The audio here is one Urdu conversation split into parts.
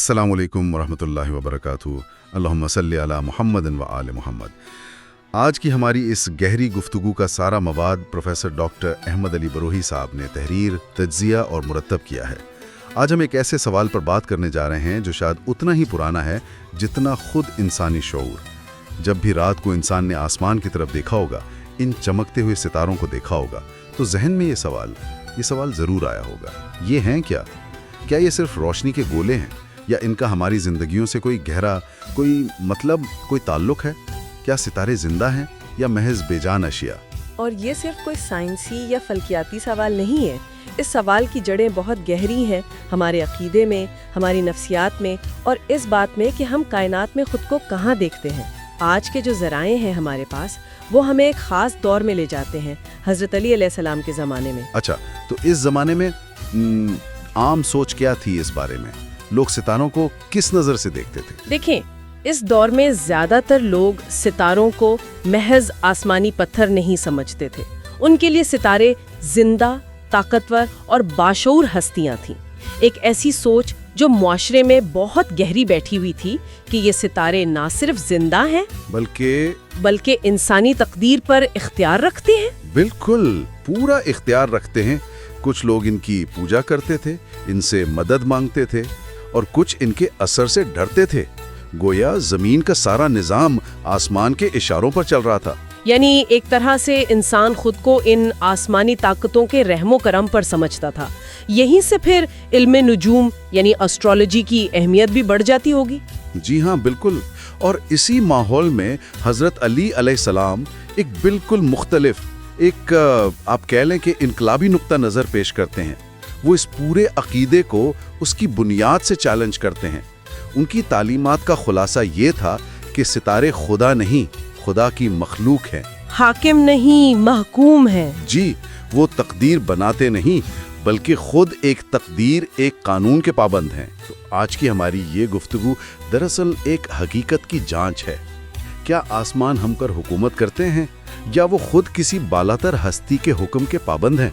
السلام علیکم ورحمۃ اللہ وبرکاتہ۔ اللہم صلی علی محمد و آل محمد۔ آج کی ہماری اس گہری گفتگو کا سارا مواد پروفیسر ڈاکٹر احمد علی بروہی صاحب نے تحریر، تجزیہ اور مرتب کیا ہے۔ آج ہم ایک ایسے سوال پر بات کرنے جا رہے ہیں جو شاید اتنا ہی پرانا ہے جتنا خود انسانی شعور۔ جب بھی رات کو انسان نے آسمان کی طرف دیکھا ہوگا، ان چمکتے ہوئے ستاروں کو دیکھا ہوگا، تو ذہن میں یہ سوال ضرور آیا ہوگا، یہ ہیں کیا یہ صرف روشنی کے گولے ہیں، یا ان کا ہماری زندگیوں سے کوئی گہرا کوئی تعلق ہے؟ کیا ستارے زندہ ہیں یا محض بے جان اشیاء؟ اور یہ صرف کوئی سائنسی یا فلکیاتی سوال نہیں ہے۔ اس سوال کی جڑیں بہت گہری ہیں، ہمارے عقیدے میں، ہماری نفسیات میں، اور اس بات میں کہ ہم کائنات میں خود کو کہاں دیکھتے ہیں۔ آج کے جو ذرائع ہیں ہمارے پاس، وہ ہمیں ایک خاص دور میں لے جاتے ہیں، حضرت علی علیہ السلام کے زمانے میں۔ اچھا، تو اس زمانے میں عام سوچ کیا تھی اس بارے میں؟ لوگ ستاروں کو کس نظر سے دیکھتے تھے؟ دیکھیں، اس دور میں زیادہ تر لوگ ستاروں کو محض آسمانی پتھر نہیں سمجھتے تھے۔ ان کے لیے ستارے زندہ، طاقتور اور باشعور ہستیاں تھیں۔ ایک ایسی سوچ جو معاشرے میں بہت گہری بیٹھی ہوئی تھی کہ یہ ستارے نہ صرف زندہ ہیں بلکہ انسانی تقدیر پر اختیار رکھتے ہیں۔ بالکل، پورا اختیار رکھتے ہیں۔ کچھ لوگ ان کی پوجا کرتے تھے، ان سے مدد مانگتے تھے، اور کچھ ان کے اثر سے ڈرتے تھے۔ گویا زمین کا سارا نظام آسمان کے اشاروں پر چل رہا تھا۔ یعنی ایک طرح سے انسان خود کو ان آسمانی طاقتوں کے رحم و کرم پر سمجھتا تھا۔ یہیں سے پھر علم نجوم یعنی اسٹرالوجی کی اہمیت بھی بڑھ جاتی ہوگی۔ جی ہاں، بالکل۔ اور اسی ماحول میں حضرت علی علیہ السلام ایک بالکل مختلف، آپ کہہ لیں کہ انقلابی نقطہ نظر پیش کرتے ہیں۔ وہ اس پورے عقیدے کو اس کی بنیاد سے چیلنج کرتے ہیں۔ ان کی تعلیمات کا خلاصہ یہ تھا کہ ستارے خدا نہیں، خدا کی مخلوق ہیں، حاکم نہیں، محکوم ہیں۔ جی، وہ تقدیر بناتے نہیں بلکہ خود ایک تقدیر، ایک قانون کے پابند ہیں۔ تو آج کی ہماری یہ گفتگو دراصل ایک حقیقت کی جانچ ہے۔ کیا آسمان ہم پر حکومت کرتے ہیں یا وہ خود کسی بالاتر ہستی کے حکم کے پابند ہیں؟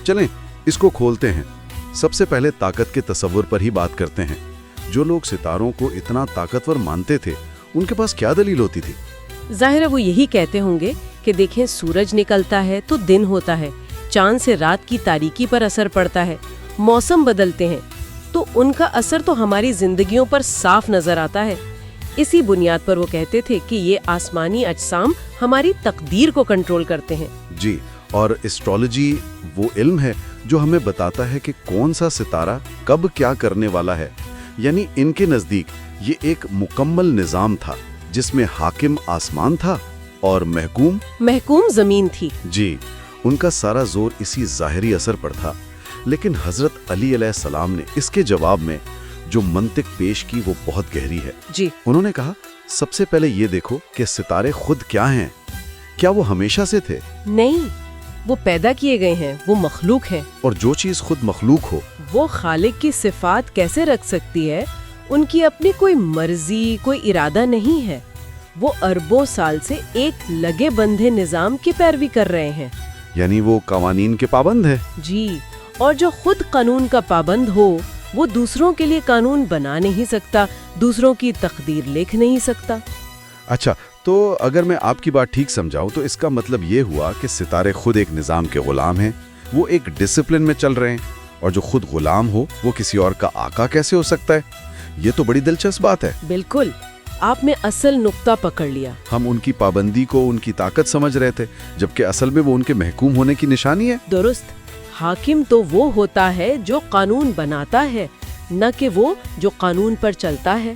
چلیں اس کو کھولتے ہیں۔ سب سے پہلے طاقت کے تصور پر ہی بات کرتے ہیں۔ جو لوگ ستاروں کو اتنا طاقتور مانتے تھے، ان کے پاس کیا دلیل ہوتی تھی؟ ظاہر ہے وہ یہی کہتے ہوں گے کہ دیکھیں، سورج نکلتا ہے تو دن ہوتا ہے، چاند سے رات کی تاریکی پر اثر پڑتا ہے، موسم بدلتے ہیں، تو ان کا اثر تو ہماری زندگیوں پر صاف نظر آتا ہے۔ اسی بنیاد پر وہ کہتے تھے کہ یہ آسمانی اجسام ہماری تقدیر کو کنٹرول کرتے ہیں۔ جی، اور ایسٹرولوجی وہ علم ہے جو ہمیں بتاتا ہے کہ کون سا ستارہ کب کیا کرنے والا ہے۔ یعنی ان کے نزدیک یہ ایک مکمل نظام تھا جس میں حاکم آسمان تھا اور محکوم زمین تھی۔ جی، ان کا سارا زور اسی ظاہری اثر پر تھا۔ لیکن حضرت علی علیہ السلام نے اس کے جواب میں جو منطق پیش کی وہ بہت گہری ہے۔ جی، انہوں نے کہا، سب سے پہلے یہ دیکھو کہ ستارے خود کیا ہیں۔ کیا وہ ہمیشہ سے تھے؟ نہیں، وہ پیدا کیے گئے ہیں، وہ مخلوق ہیں۔ اور جو چیز خود مخلوق ہو، وہ خالق کی صفات کیسے رکھ سکتی ہے؟ ان کی اپنی کوئی مرضی، کوئی ارادہ نہیں ہے۔ وہ اربوں سال سے ایک لگے بندھے نظام کی پیروی کر رہے ہیں۔ یعنی وہ قوانین کے پابند ہے۔ جی، اور جو خود قانون کا پابند ہو، وہ دوسروں کے لیے قانون بنا نہیں سکتا، دوسروں کی تقدیر لکھ نہیں سکتا۔ اچھا، تو اگر میں آپ کی بات ٹھیک سمجھاؤں تو اس کا مطلب یہ ہوا کہ ستارے خود ایک نظام کے غلام ہیں، وہ ایک ڈسپلن میں چل رہے ہیں، اور جو خود غلام ہو وہ کسی اور کا آقا کیسے ہو سکتا ہے؟ یہ تو بڑی دلچسپ بات ہے۔ بالکل، آپ نے اصل نقطہ پکڑ لیا۔ ہم ان کی پابندی کو ان کی طاقت سمجھ رہے تھے، جبکہ اصل میں وہ ان کے محکوم ہونے کی نشانی ہے۔ درست، حاکم تو وہ ہوتا ہے جو قانون بناتا ہے، نہ کہ وہ جو قانون پر چلتا ہے۔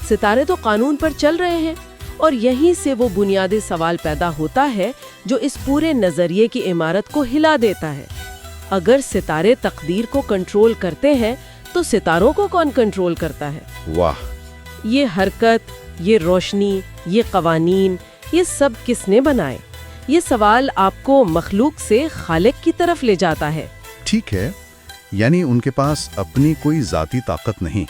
ستارے تو قانون پر چل رہے ہیں، اور یہیں سے وہ بنیادی سوال پیدا ہوتا ہے جو اس پورے نظریے کی عمارت کو ہلا دیتا ہے۔ اگر ستارے تقدیر کو کنٹرول کرتے ہیں تو ستاروں کو کون کنٹرول کرتا ہے؟ واہ! یہ حرکت، یہ روشنی، یہ قوانین، یہ سب کس نے بنائے؟ یہ سوال آپ کو مخلوق سے خالق کی طرف لے جاتا ہے۔ ٹھیک ہے، یعنی ان کے پاس اپنی کوئی ذاتی طاقت نہیں،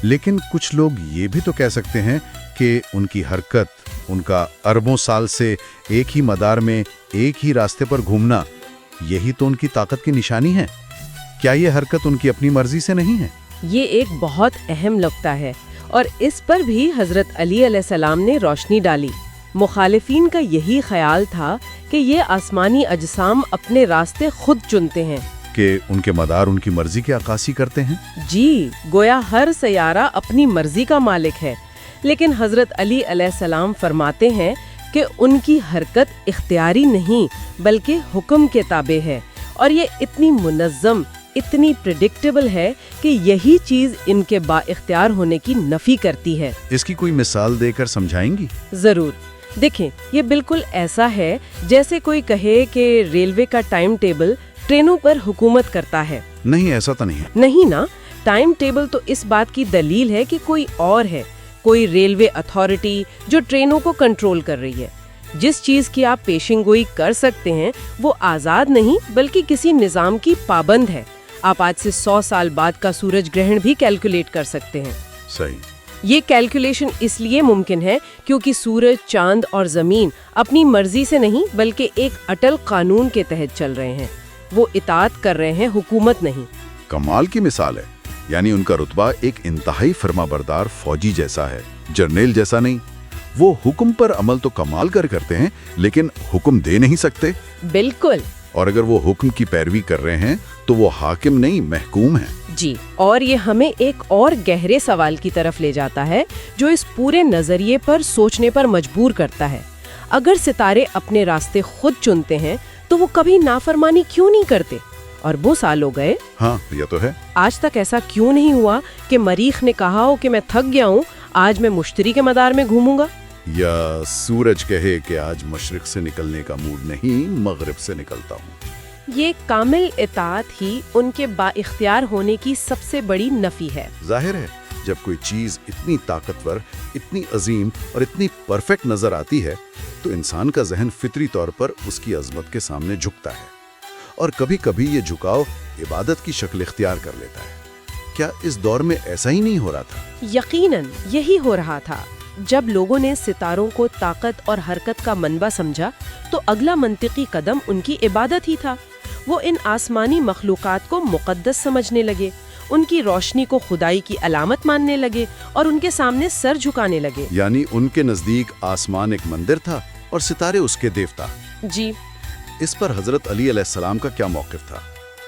لیکن کچھ لوگ یہ بھی تو کہہ سکتے ہیں کہ ان کی حرکت، ان کا اربوں سال سے ایک ہی مدار میں ایک ہی راستے پر گھومنا، یہی تو ان کی طاقت کی نشانی ہے۔ کیا یہ حرکت ان کی اپنی مرضی سے نہیں ہے؟ یہ ایک بہت اہم نقطہ ہے اور اس پر بھی حضرت علی علیہ السلام نے روشنی ڈالی۔ مخالفین کا یہی خیال تھا کہ یہ آسمانی اجسام اپنے راستے خود چنتے ہیں، کہ ان کے مدار ان کی مرضی کی عکاسی کرتے ہیں۔ جی، گویا ہر سیارہ اپنی مرضی کا مالک ہے، لیکن حضرت علی علیہ السلام فرماتے ہیں کہ ان کی حرکت اختیاری نہیں بلکہ حکم کے تابع ہے، اور یہ اتنی منظم، اتنی پریڈکٹیبل ہے کہ یہی چیز ان کے با اختیار ہونے کی نفی کرتی ہے۔ اس کی کوئی مثال دے کر سمجھائیں گی؟ ضرور، دیکھیں، یہ بالکل ایسا ہے جیسے کوئی کہے کہ ریلوے کا ٹائم ٹیبل ٹرینوں پر حکومت کرتا ہے۔ نہیں، ایسا تو نہیں ہے۔ نہیں نا، ٹائم ٹیبل تو اس بات کی دلیل ہے کہ کوئی اور ہے، کوئی ریلوے اتھارٹی جو ٹرینوں کو کنٹرول کر رہی ہے۔ جس چیز کی آپ پیشن گوئی کر سکتے ہیں وہ آزاد نہیں بلکہ کسی نظام کی پابند ہے۔ آپ آج سے 100 سال بعد کا سورج گرہن بھی کیلکولیٹ کر سکتے ہیں۔ صحیح۔ یہ کیلکولیشن اس لیے ممکن ہے کیونکہ سورج، چاند اور زمین اپنی مرضی سے نہیں بلکہ ایک اٹل قانون کے تحت چل رہے ہیں۔ وہ اطاعت کر رہے ہیں، حکومت نہیں۔ کمال کی مثال ہے، یعنی ان کا رتبہ ایک انتہائی فرما بردار فوجی جیسا ہے، جرنیل جیسا نہیں۔ وہ حکم پر عمل تو کمال کرتے ہیں لیکن حکم دے نہیں سکتے۔ بالکل۔ اور اگر وہ حکم کی پیروی کر رہے ہیں تو وہ حاکم نہیں، محکوم ہیں۔ جی، اور یہ ہمیں ایک اور گہرے سوال کی طرف لے جاتا ہے جو اس پورے نظریے پر سوچنے پر مجبور کرتا ہے۔ اگر ستارے اپنے راستے خود چنتے ہیں تو وہ کبھی نافرمانی کیوں نہیں کرتے؟ اربوں سال ہو گئے، ہاں یہ تو ہے، آج تک ایسا کیوں نہیں ہوا کہ مریخ نے کہا ہو کہ میں تھک گیا ہوں، آج میں مشتری کے مدار میں گھوموں گا؟ یا سورج کہے کہ آج مشرق سے نکلنے کا موڈ نہیں، مغرب سے نکلتا ہوں۔ یہ کامل اطاعت ہی ان کے با اختیار ہونے کی سب سے بڑی نفی ہے۔ ظاہر ہے جب کوئی چیز اتنی طاقتور، اتنی عظیم اور اتنی پرفیکٹ نظر آتی ہے تو انسان کا ذہن فطری طور پر اس کی عظمت کے سامنے جھکتا ہے، اور کبھی کبھی یہ جھکاؤ عبادت کی شکل اختیار کر لیتا ہے۔ کیا اس دور میں ایسا ہی نہیں ہو رہا تھا؟ یقیناً یہی ہو رہا تھا۔ جب لوگوں نے ستاروں کو طاقت اور حرکت کا منبع سمجھا تو اگلا منطقی قدم ان کی عبادت ہی تھا۔ وہ ان آسمانی مخلوقات کو مقدس سمجھنے لگے، ان کی روشنی کو خدائی کی علامت ماننے لگے اور ان کے سامنے سر جھکانے لگے۔ یعنی ان کے نزدیک آسمان ایک مندر تھا اور ستارے اس کے دیوتا۔ جی، اس پر حضرت علی علیہ السلام کا کیا موقف تھا؟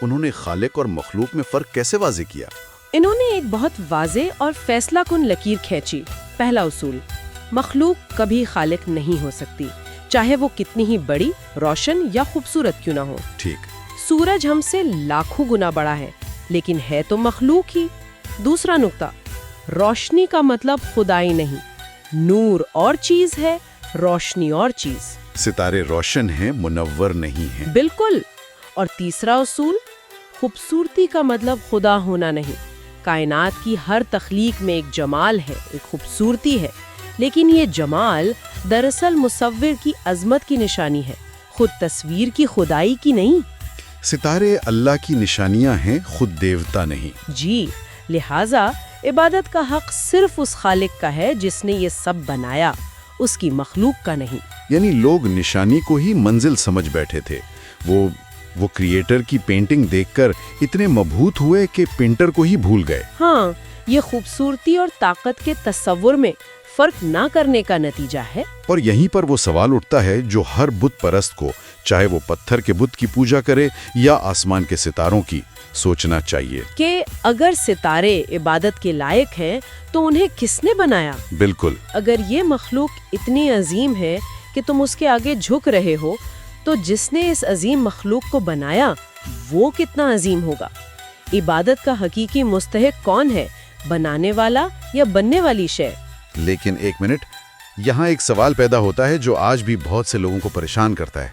انہوں نے خالق اور مخلوق میں فرق کیسے واضح کیا؟ انہوں نے ایک بہت واضح اور فیصلہ کن لکیر کھینچی۔ پہلا اصول، مخلوق کبھی خالق نہیں ہو سکتی، چاہے وہ کتنی ہی بڑی، روشن یا خوبصورت کیوں نہ ہو۔ ٹھیک۔ سورج ہم سے لاکھوں گنا بڑا ہے لیکن ہے تو مخلوق ہی۔ دوسرا نقطہ، روشنی کا مطلب خدائی نہیں، نور اور چیز ہے، روشنی اور چیز۔ ستارے روشن ہیں، منور نہیں ہیں۔ بالکل۔ اور تیسرا اصول، خوبصورتی کا مطلب خدا ہونا نہیں۔ کائنات کی ہر تخلیق میں ایک جمال ہے، ایک خوبصورتی ہے، لیکن یہ جمال دراصل مصور کی عظمت کی نشانی ہے، خود تصویر کی خدائی کی نہیں۔ ستارے اللہ کی نشانیاں ہیں، خود دیوتا نہیں۔ جی، لہٰذا عبادت کا حق صرف اس خالق کا ہے جس نے یہ سب بنایا، اس کی مخلوق کا نہیں۔ یعنی لوگ نشانی کو ہی منزل سمجھ بیٹھے تھے۔ وہ کریٹر کی پینٹنگ دیکھ کر اتنے مبہوت ہوئے کہ پینٹر کو ہی بھول گئے۔ ہاں، یہ خوبصورتی اور طاقت کے تصور میں فرق نہ کرنے کا نتیجہ ہے۔ اور یہیں پر وہ سوال اٹھتا ہے جو ہر بت پرست کو، چاہے وہ پتھر کے بت کی پوجا کرے یا آسمان کے ستاروں کی، سوچنا چاہیے کہ اگر ستارے عبادت کے لائق ہیں تو انہیں کس نے بنایا؟ بالکل۔ اگر یہ مخلوق اتنی عظیم ہے کہ تم اس کے آگے جھک رہے ہو تو جس نے اس عظیم مخلوق کو بنایا وہ کتنا عظیم ہوگا؟ عبادت کا حقیقی مستحق کون ہے، بنانے والا یا بننے والی شے؟ لیکن ایک منٹ، یہاں ایک سوال پیدا ہوتا ہے جو آج بھی بہت سے لوگوں کو پریشان کرتا ہے۔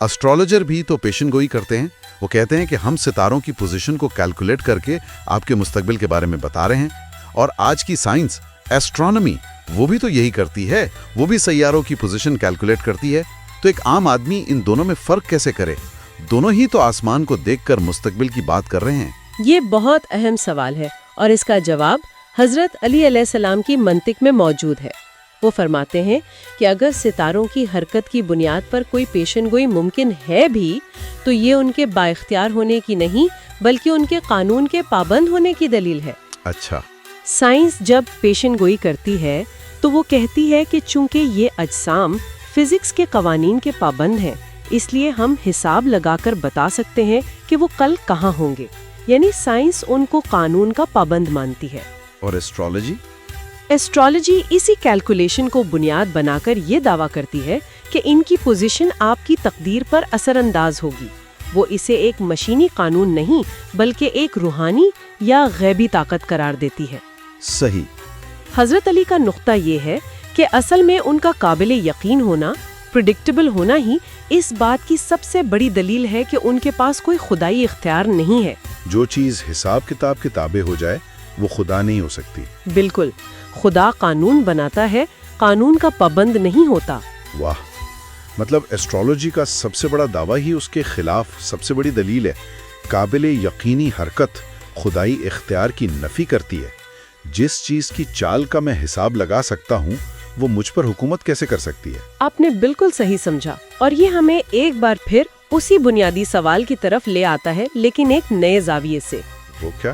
اسٹرالوجر بھی تو پیشن گوئی کرتے ہیں، وہ کہتے ہیں کہ ہم ستاروں کی پوزیشن کو کیلکولیٹ کر کے آپ کے مستقبل کے بارے میں بتا رہے ہیں، اور آج کی سائنس ایسٹرونومی وہ بھی تو یہی کرتی ہے، وہ بھی سیاروں کی پوزیشن کیلکولیٹ کرتی ہے۔ تو ایک عام آدمی ان دونوں میں فرق کیسے کرے؟ دونوں ہی تو آسمان کو دیکھ کر مستقبل کی بات کر رہے ہیں۔ یہ بہت اہم سوال ہے اور اس کا جواب حضرت علی علیہ السلام کی منطق میں موجود ہے۔ وہ فرماتے ہیں کہ اگر ستاروں کی حرکت کی بنیاد پر کوئی پیشن گوئی ممکن ہے بھی تو یہ ان کے با اختیار ہونے کی نہیں بلکہ ان کے قانون کے پابند ہونے کی دلیل ہے۔ اچھا، سائنس جب پیشن گوئی کرتی ہے تو وہ کہتی ہے کہ چونکہ یہ اجسام فزکس کے قوانین کے پابند ہیں، اس لیے ہم حساب لگا کر بتا سکتے ہیں کہ وہ کل کہاں ہوں گے، یعنی سائنس ان کو قانون کا پابند مانتی ہے۔ اور ایسٹرالوجی؟ ایسٹرالوجی اسی کیلکولیشن کو بنیاد بنا کر یہ دعویٰ کرتی ہے کہ ان کی پوزیشن آپ کی تقدیر پر اثر انداز ہوگی۔ وہ اسے ایک مشینی قانون نہیں بلکہ ایک روحانی یا غیبی طاقت قرار دیتی ہے۔ صحیح۔ حضرت علی کا نقطہ یہ ہے کہ اصل میں ان کا قابل یقین ہونا، پریڈکٹیبل ہونا ہی اس بات کی سب سے بڑی دلیل ہے کہ ان کے پاس کوئی خدائی اختیار نہیں ہے۔ جو چیز حساب کتاب کے تابع ہو جائے وہ خدا نہیں ہو سکتی۔ بالکل، خدا قانون بناتا ہے، قانون کا پابند نہیں ہوتا۔ واہ، مطلب ایسٹرالوجی کا سب سے بڑا دعویٰ ہی اس کے خلاف سب سے بڑی دلیل ہے۔ قابل یقینی حرکت خدائی اختیار کی نفی کرتی ہے۔ جس چیز کی چال کا میں حساب لگا سکتا ہوں وہ مجھ پر حکومت کیسے کر سکتی ہے؟ آپ نے بالکل صحیح سمجھا، اور یہ ہمیں ایک بار پھر اسی بنیادی سوال کی طرف لے آتا ہے، لیکن ایک نئے زاویے سے۔ وہ کیا؟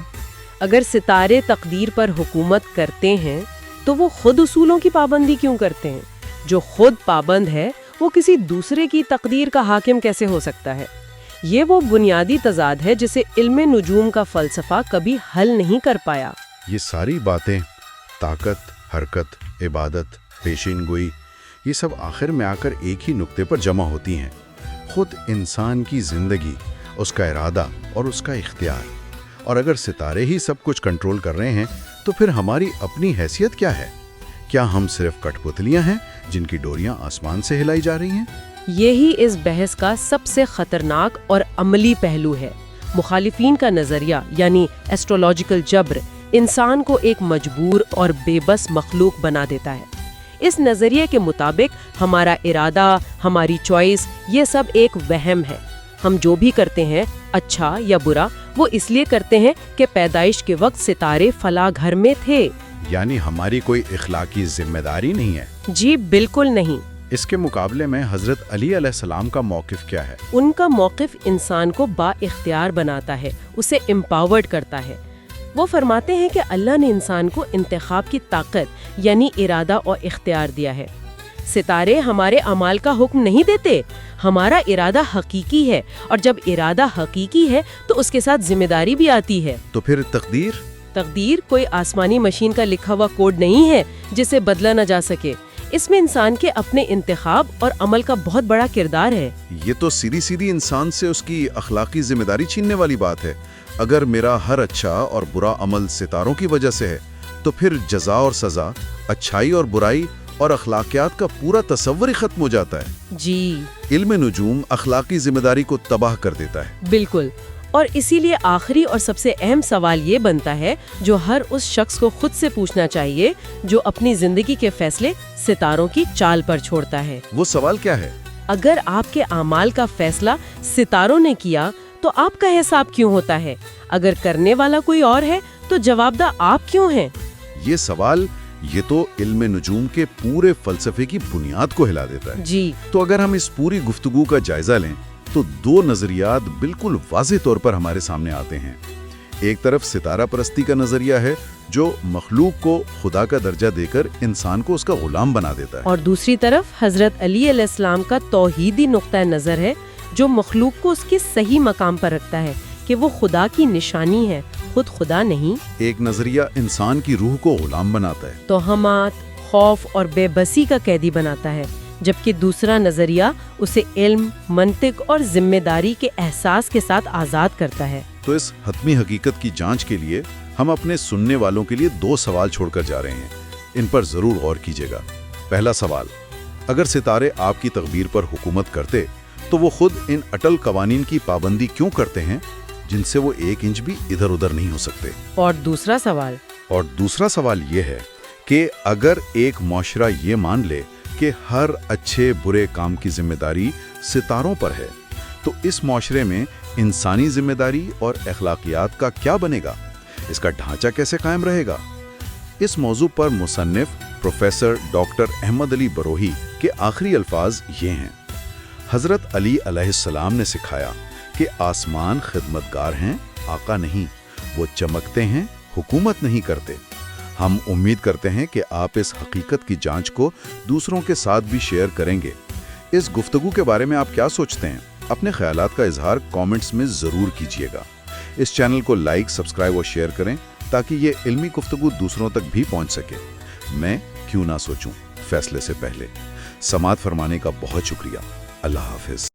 اگر ستارے تقدیر پر حکومت کرتے ہیں تو وہ خود اصولوں کی پابندی کیوں کرتے ہیں؟ جو خود پابند ہے وہ کسی دوسرے کی تقدیر کا حاکم کیسے ہو سکتا ہے؟ یہ وہ بنیادی تضاد ہے جسے علم نجوم کا فلسفہ کبھی حل نہیں کر پایا۔ یہ ساری باتیں، طاقت، حرکت، عبادت، پیشین گوئی، یہ سب آخر میں آ کر ایک ہی نقطے پر جمع ہوتی ہیں، خود انسان کی زندگی، اس کا ارادہ اور اس کا اختیار۔ اور اگر ستارے ہی سب کچھ کنٹرول کر رہے ہیں تو پھر ہماری اپنی حیثیت کیا ہے؟ کیا ہم صرف کٹ پتلیاں ہیں جن کی ڈوریاں آسمان سے ہلائی جا رہی ہیں؟ یہی اس بحث کا سب سے خطرناک اور عملی پہلو ہے۔ مخالفین کا نظریہ یعنی ایسٹرولوجیکل جبر انسان کو ایک مجبور اور بے بس مخلوق بنا دیتا ہے۔ اس نظریے کے مطابق ہمارا ارادہ، ہماری چوائس، یہ سب ایک وہم ہے۔ ہم جو بھی کرتے ہیں، اچھا یا برا، وہ اس لیے کرتے ہیں کہ پیدائش کے وقت ستارے فلاں گھر میں تھے۔ یعنی ہماری کوئی اخلاقی ذمہ داری نہیں ہے؟ جی بالکل نہیں۔ اس کے مقابلے میں حضرت علی علیہ السلام کا موقف کیا ہے؟ ان کا موقف انسان کو با اختیار بناتا ہے، اسے امپاورڈ کرتا ہے۔ وہ فرماتے ہیں کہ اللہ نے انسان کو انتخاب کی طاقت یعنی ارادہ اور اختیار دیا ہے۔ ستارے ہمارے اعمال کا حکم نہیں دیتے، ہمارا ارادہ حقیقی ہے، اور جب ارادہ حقیقی ہے تو اس کے ساتھ ذمہ داری بھی آتی ہے۔ تو پھر تقدیر؟ تقدیر کوئی آسمانی مشین کا لکھا ہوا کوڈ نہیں ہے جسے بدلا نہ جا سکے۔ اس میں انسان کے اپنے انتخاب اور عمل کا بہت بڑا کردار ہے۔ یہ تو سیدھی انسان سے اس کی اخلاقی ذمہ داری چھیننے والی بات ہے۔ اگر میرا ہر اچھا اور برا عمل ستاروں کی وجہ سے ہے تو پھر جزا اور سزا، اچھائی اور برائی اور اخلاقیات کا پورا تصور ہی ختم ہو جاتا ہے۔ جی علم نجوم اخلاقی ذمہ داری کو تباہ کر دیتا ہے۔ بالکل، اور اسی لیے آخری اور سب سے اہم سوال یہ بنتا ہے جو ہر اس شخص کو خود سے پوچھنا چاہیے جو اپنی زندگی کے فیصلے ستاروں کی چال پر چھوڑتا ہے۔ وہ سوال کیا ہے؟ اگر آپ کے اعمال کا فیصلہ ستاروں نے کیا تو آپ کا حساب کیوں ہوتا ہے؟ اگر کرنے والا کوئی اور ہے تو جواب دہ آپ کیوں ہیں؟ یہ سوال یہ تو علم نجوم کے پورے فلسفے کی بنیاد کو ہلا دیتا ہے۔ جی تو اگر ہم اس پوری گفتگو کا جائزہ لیں تو دو نظریات بالکل واضح طور پر ہمارے سامنے آتے ہیں۔ ایک طرف ستارہ پرستی کا نظریہ ہے جو مخلوق کو خدا کا درجہ دے کر انسان کو اس کا غلام بنا دیتا ہے، اور دوسری طرف حضرت علی علیہ السلام کا توحیدی نقطہ نظر ہے جو مخلوق کو اس کے صحیح مقام پر رکھتا ہے کہ وہ خدا کی نشانی ہے، خود خدا نہیں۔ ایک نظریہ انسان کی روح کو غلام بناتا ہے، توہمات، خوف اور بے بسی کا قیدی بناتا ہے، جبکہ دوسرا نظریہ اسے علم، منطق اور ذمہ داری کے احساس کے ساتھ آزاد کرتا ہے۔ تو اس حتمی حقیقت کی جانچ کے لیے ہم اپنے سننے والوں کے لیے دو سوال چھوڑ کر جا رہے ہیں، ان پر ضرور غور کیجیے گا۔ پہلا سوال، اگر ستارے آپ کی تقدیر پر حکومت کرتے تو وہ خود ان اٹل قوانین کی پابندی کیوں کرتے ہیں جن سے وہ ایک انچ بھی ادھر ادھر نہیں ہو سکتے؟ اور دوسرا سوال یہ ہے کہ اگر ایک معاشرہ یہ مان لے کہ ہر اچھے برے کام کی ذمہ داری ستاروں پر ہے تو اس معاشرے میں انسانی ذمہ داری اور اخلاقیات کا کیا بنے گا؟ اس کا ڈھانچہ کیسے قائم رہے گا؟ اس موضوع پر مصنف پروفیسر ڈاکٹر احمد علی بروہی کے آخری الفاظ یہ ہیں: حضرت علی علیہ السلام نے سکھایا کہ آسمان خدمتگار ہیں، آقا نہیں، وہ چمکتے ہیں، حکومت نہیں کرتے۔ ہم امید کرتے ہیں کہ آپ اس حقیقت کی جانچ کو دوسروں کے ساتھ بھی شیئر کریں گے۔ اس گفتگو کے بارے میں آپ کیا سوچتے ہیں؟ اپنے خیالات کا اظہار کامنٹس میں ضرور کیجیے گا۔ اس چینل کو لائک، سبسکرائب اور شیئر کریں تاکہ یہ علمی گفتگو دوسروں تک بھی پہنچ سکے۔ میں کیوں نہ سوچوں، فیصلے سے پہلے۔ سماعت فرمانے کا بہت شکریہ۔ اللہ حافظ۔